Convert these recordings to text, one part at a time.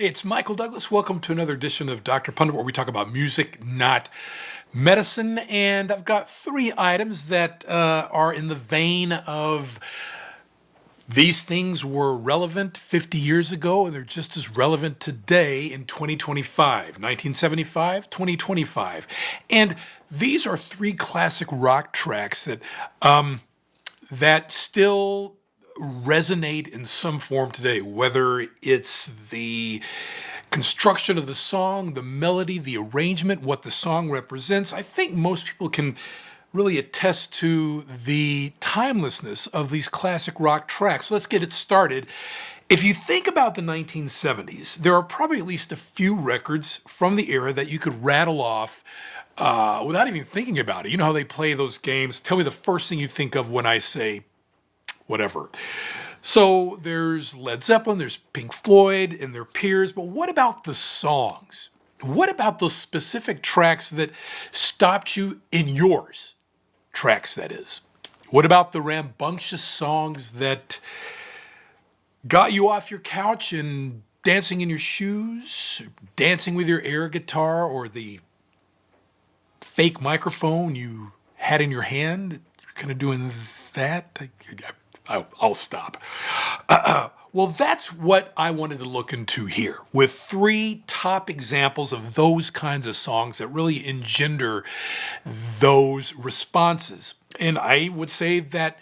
Hey, it's Michael Douglas. Welcome to another edition of Dr. Pundit, where we talk about music, not medicine. And I've got three items that are in the vein of these things were relevant 50 years ago, and they're just as relevant today in 2025, 1975, 2025. And these are three classic rock tracks that still resonate in some form today, whether it's the construction of the song, the melody, the arrangement, what the song represents. I think most people can really attest to the timelessness of these classic rock tracks. So let's get it started. If you think about the 1970s, there are probably at least a few records from the era that you could rattle off without even thinking about it. You know how they play those games? Tell me the first thing you think of when I say whatever. So there's Led Zeppelin, there's Pink Floyd and their peers, but what about the songs? What about those specific tracks that stopped you in yours? Tracks, that is. What about the rambunctious songs that got you off your couch and dancing in your shoes, dancing with your air guitar or the fake microphone you had in your hand? You're kind of doing that? I'll stop. Well, that's what I wanted to look into here with three top examples of those kinds of songs that really engender those responses. And I would say that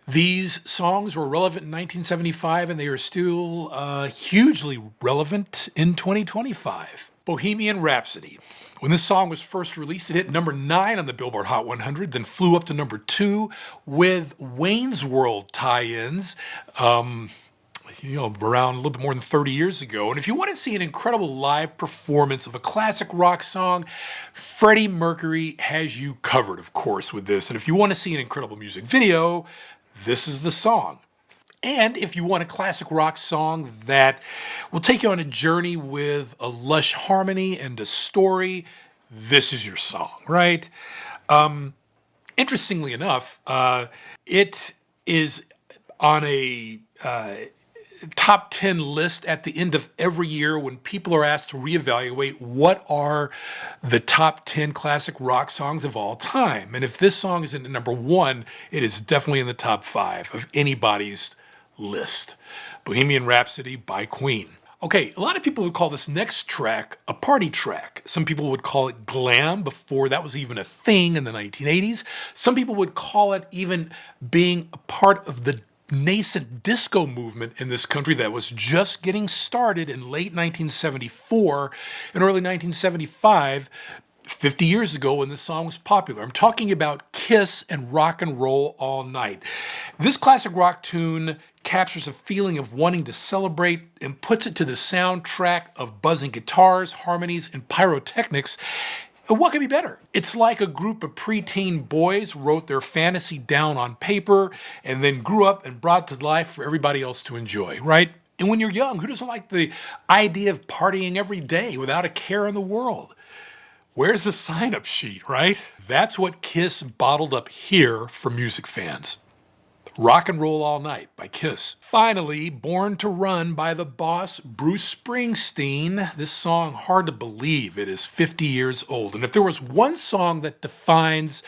these songs were relevant in 1975 and they are still hugely relevant in 2025. Bohemian Rhapsody. When this song was first released, it hit number 9 on the Billboard Hot 100, then flew up to number 2 with Wayne's World tie-ins, around a little bit more than 30 years ago. And if you want to see an incredible live performance of a classic rock song, Freddie Mercury has you covered, of course, with this. And if you want to see an incredible music video, this is the song. And if you want a classic rock song that will take you on a journey with a lush harmony and a story, this is your song, right? Interestingly enough, it is on a top 10 list at the end of every year when people are asked to reevaluate what are the top 10 classic rock songs of all time. And if this song is in number 1, it is definitely in the top 5 of anybody's list. Bohemian Rhapsody by Queen. Okay, a lot of people would call this next track a party track. Some people would call it glam before that was even a thing in the 1980s. Some people would call it even being a part of the nascent disco movement in this country that was just getting started in late 1974 and early 1975, 50 years ago when this song was popular. I'm talking about Kiss and Rock and Roll All Night. This classic rock tune captures a feeling of wanting to celebrate and puts it to the soundtrack of buzzing guitars, harmonies, and pyrotechnics. And what could be better? It's like a group of preteen boys wrote their fantasy down on paper and then grew up and brought it to life for everybody else to enjoy, right? And when you're young, who doesn't like the idea of partying every day without a care in the world? Where's the sign-up sheet, right? That's what Kiss bottled up here for music fans. Rock and Roll All Night by Kiss. Finally, Born to Run by the boss, Bruce Springsteen. This song, hard to believe it is 50 years old. And if there was one song that defines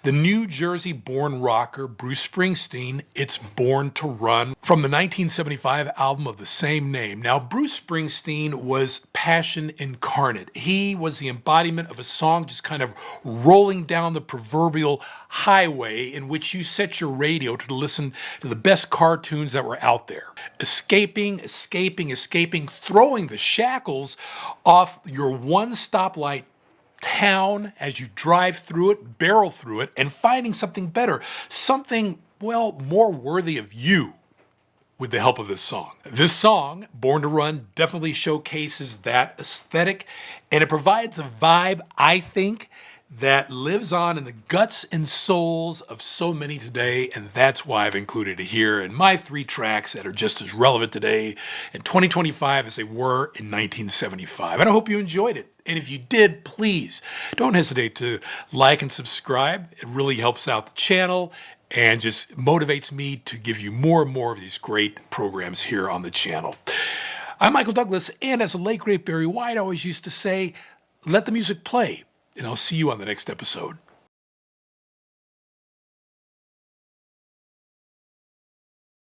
the New Jersey-born rocker, Bruce Springsteen, it's Born to Run from the 1975 album of the same name. Now, Bruce Springsteen was passion incarnate. He was the embodiment of a song just kind of rolling down the proverbial highway in which you set your radio to listen to the best cartoons that were out there. Escaping, throwing the shackles off your one stoplight town as you drive through it, barrel through it, and finding something better, something, well, more worthy of you with the help of this song. This song, Born to Run, definitely showcases that aesthetic, and it provides a vibe, I think, that lives on in the guts and souls of so many today, and that's why I've included it here in my 3 tracks that are just as relevant today in 2025 as they were in 1975. And I hope you enjoyed it. And if you did, please don't hesitate to like and subscribe. It really helps out the channel and just motivates me to give you more and more of these great programs here on the channel. I'm Michael Douglas, and as the late great Barry White always used to say, let the music play, and I'll see you on the next episode.